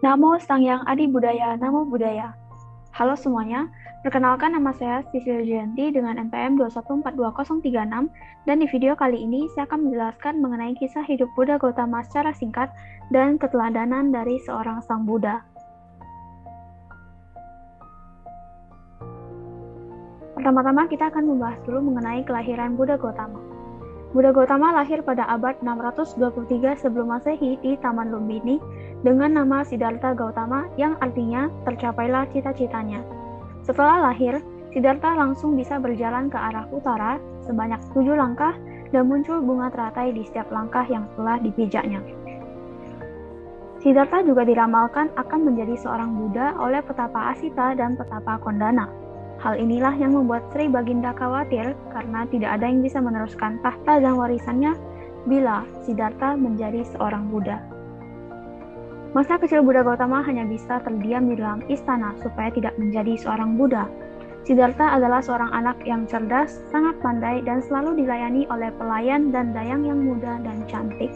Namo Sang Yang Adi Budaya, Namo Buddhaya. Halo semuanya, perkenalkan nama saya Sisil Jayanti dengan NPM 2142036 dan di video kali ini saya akan menjelaskan mengenai kisah hidup Buddha Gautama secara singkat dan keteladanan dari seorang Sang Buddha. Pertama-tama kita akan membahas dulu mengenai kelahiran Buddha Gautama. Buddha Gautama lahir pada abad 623 sebelum Masehi di Taman Lumbini dengan nama Siddhartha Gautama yang artinya tercapailah cita-citanya. Setelah lahir, Siddhartha langsung bisa berjalan ke arah utara sebanyak 7 langkah dan muncul bunga teratai di setiap langkah yang telah dipijaknya. Siddhartha juga diramalkan akan menjadi seorang Buddha oleh petapa Asita dan petapa Kondana. Hal inilah yang membuat Sri Baginda khawatir karena tidak ada yang bisa meneruskan tahta dan warisannya bila Siddhartha menjadi seorang Buddha. Masa kecil Buddha Gautama hanya bisa terdiam di dalam istana supaya tidak menjadi seorang Buddha. Siddhartha adalah seorang anak yang cerdas, sangat pandai, dan selalu dilayani oleh pelayan dan dayang yang muda dan cantik.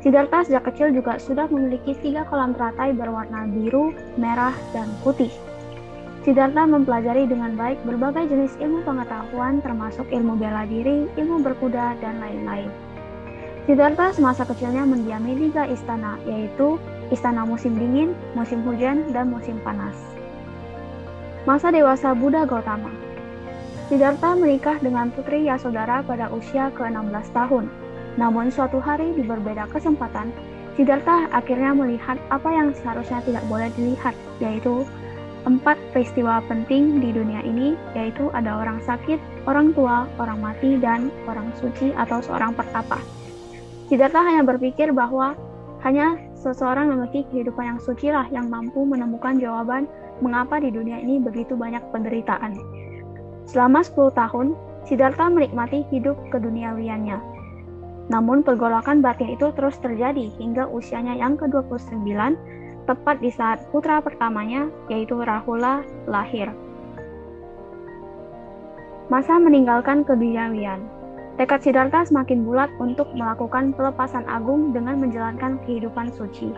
Siddhartha sejak kecil juga sudah memiliki 3 kolam teratai berwarna biru, merah, dan putih. Siddhartha mempelajari dengan baik berbagai jenis ilmu pengetahuan termasuk ilmu bela diri, ilmu berkuda, dan lain-lain. Siddhartha semasa kecilnya mendiami 3 istana, yaitu istana musim dingin, musim hujan, dan musim panas. Masa dewasa Buddha Gautama. Siddhartha menikah dengan putri Yasodhara pada usia ke-16 tahun. Namun suatu hari di berbeda kesempatan, Siddhartha akhirnya melihat apa yang seharusnya tidak boleh dilihat, yaitu 4 peristiwa penting di dunia ini, yaitu ada orang sakit, orang tua, orang mati, dan orang suci atau seorang pertapa. Siddhartha hanya berpikir bahwa hanya seseorang memiliki kehidupan yang suci lah yang mampu menemukan jawaban mengapa di dunia ini begitu banyak penderitaan. Selama 10 tahun, Siddhartha menikmati hidup keduniawiannya. Namun pergolakan batin itu terus terjadi hingga usianya yang ke-29, tepat di saat putra pertamanya, yaitu Rahula, lahir. Masa meninggalkan keduniawian. Tekad Siddhartha semakin bulat untuk melakukan pelepasan agung dengan menjalankan kehidupan suci.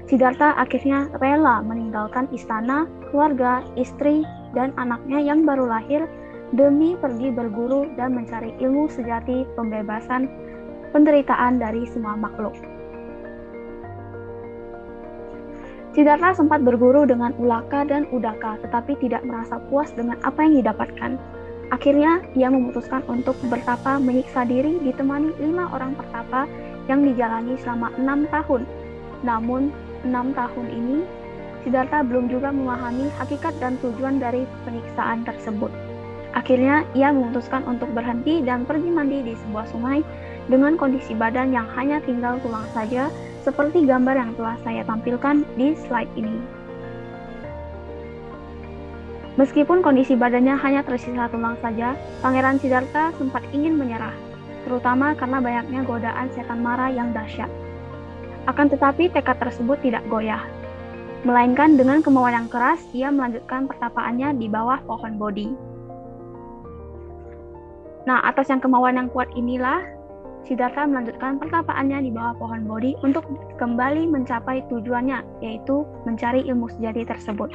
Siddhartha akhirnya rela meninggalkan istana, keluarga, istri, dan anaknya yang baru lahir demi pergi berguru dan mencari ilmu sejati pembebasan penderitaan dari semua makhluk. Siddhartha sempat berguru dengan Ulaka dan Udaka, tetapi tidak merasa puas dengan apa yang didapatkan. Akhirnya, ia memutuskan untuk bertapa menyiksa diri ditemani 5 orang pertapa yang dijalani selama 6 tahun. Namun, 6 tahun ini, Siddhartha belum juga memahami hakikat dan tujuan dari penyiksaan tersebut. Akhirnya, ia memutuskan untuk berhenti dan pergi mandi di sebuah sungai dengan kondisi badan yang hanya tinggal tulang saja, seperti gambar yang telah saya tampilkan di slide ini. Meskipun kondisi badannya hanya tersisa tulang saja, Pangeran Siddhartha sempat ingin menyerah, terutama karena banyaknya godaan setan mara yang dahsyat. Akan tetapi tekad tersebut tidak goyah, melainkan dengan kemauan yang keras, ia melanjutkan pertapaannya di bawah pohon Bodhi. Nah, atas yang kemauan yang kuat inilah, Siddhartha melanjutkan pertapaannya di bawah pohon Bodhi untuk kembali mencapai tujuannya, yaitu mencari ilmu sejati tersebut.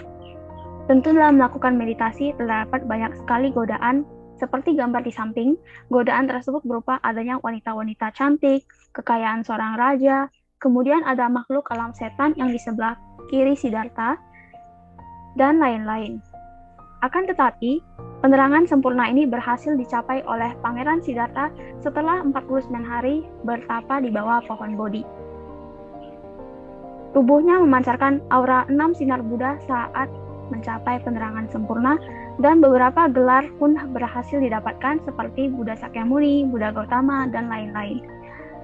Tentu dalam melakukan meditasi terdapat banyak sekali godaan, seperti gambar di samping. Godaan tersebut berupa adanya wanita-wanita cantik, kekayaan seorang raja, kemudian ada makhluk alam setan yang di sebelah kiri Siddhartha, dan lain-lain. Akan tetapi, penerangan sempurna ini berhasil dicapai oleh Pangeran Siddhartha setelah 49 hari bertapa di bawah pohon Bodhi. Tubuhnya memancarkan aura 6 sinar Buddha saat mencapai penerangan sempurna, dan beberapa gelar pun berhasil didapatkan seperti Buddha Sakyamuni, Buddha Gautama, dan lain-lain.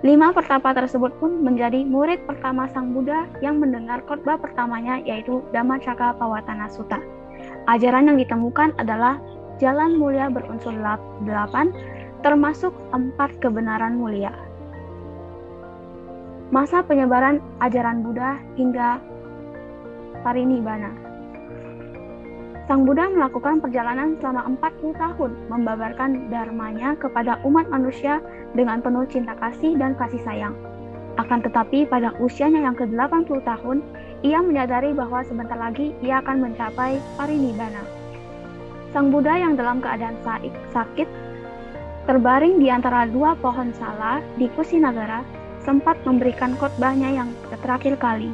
5 pertapa tersebut pun menjadi murid pertama Sang Buddha yang mendengar khotbah pertamanya, yaitu Dhammacakkappavattana Sutta. Ajaran yang ditemukan adalah jalan mulia berunsur 8, termasuk 4 kebenaran mulia. Masa penyebaran ajaran Buddha hingga parinibbana. Sang Buddha melakukan perjalanan selama 40 tahun, membabarkan dharmanya kepada umat manusia dengan penuh cinta kasih dan kasih sayang. Akan tetapi pada usianya yang ke-80 tahun, ia menyadari bahwa sebentar lagi ia akan mencapai parinibbana. Sang Buddha yang dalam keadaan sakit, terbaring di antara dua pohon sala di Kusinagara, sempat memberikan khotbahnya yang terakhir kali,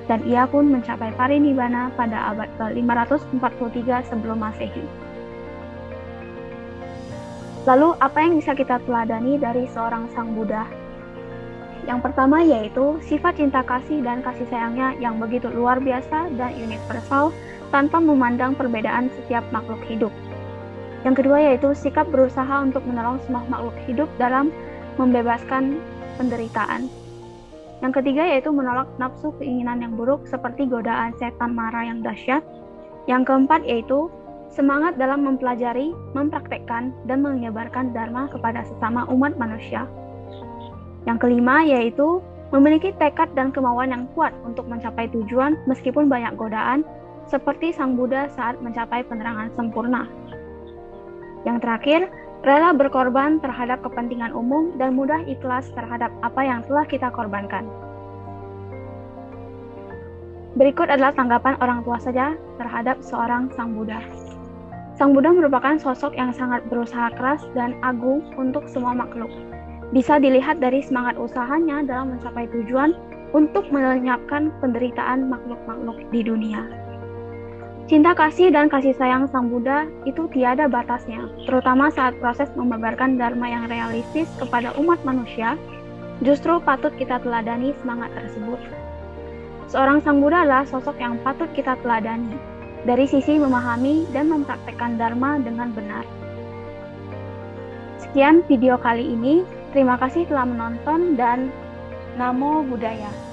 dan ia pun mencapai parinibbana pada abad ke-543 sebelum Masehi. Lalu, apa yang bisa kita teladani dari seorang Sang Buddha? Yang pertama yaitu sifat cinta kasih dan kasih sayangnya yang begitu luar biasa dan universal tanpa memandang perbedaan setiap makhluk hidup. Yang kedua yaitu sikap berusaha untuk menolong semua makhluk hidup dalam membebaskan penderitaan. Yang ketiga yaitu menolak nafsu keinginan yang buruk seperti godaan setan mara yang dahsyat. Yang keempat yaitu semangat dalam mempelajari, mempraktekkan, dan menyebarkan dharma kepada sesama umat manusia. Yang kelima yaitu memiliki tekad dan kemauan yang kuat untuk mencapai tujuan meskipun banyak godaan, seperti Sang Buddha saat mencapai penerangan sempurna. Yang terakhir, rela berkorban terhadap kepentingan umum dan mudah ikhlas terhadap apa yang telah kita korbankan. Berikut adalah tanggapan orang tua saja terhadap seorang Sang Buddha. Sang Buddha merupakan sosok yang sangat berusaha keras dan agung untuk semua makhluk. Bisa dilihat dari semangat usahanya dalam mencapai tujuan untuk melenyapkan penderitaan makhluk-makhluk di dunia. Cinta kasih dan kasih sayang Sang Buddha itu tiada batasnya, terutama saat proses membabarkan dharma yang realistis kepada umat manusia. Justru patut kita teladani semangat tersebut. Seorang Sang Buddha adalah sosok yang patut kita teladani dari sisi memahami dan mempraktekkan dharma dengan benar. Sekian video kali ini. Terima kasih telah menonton dan Namo Buddhaya.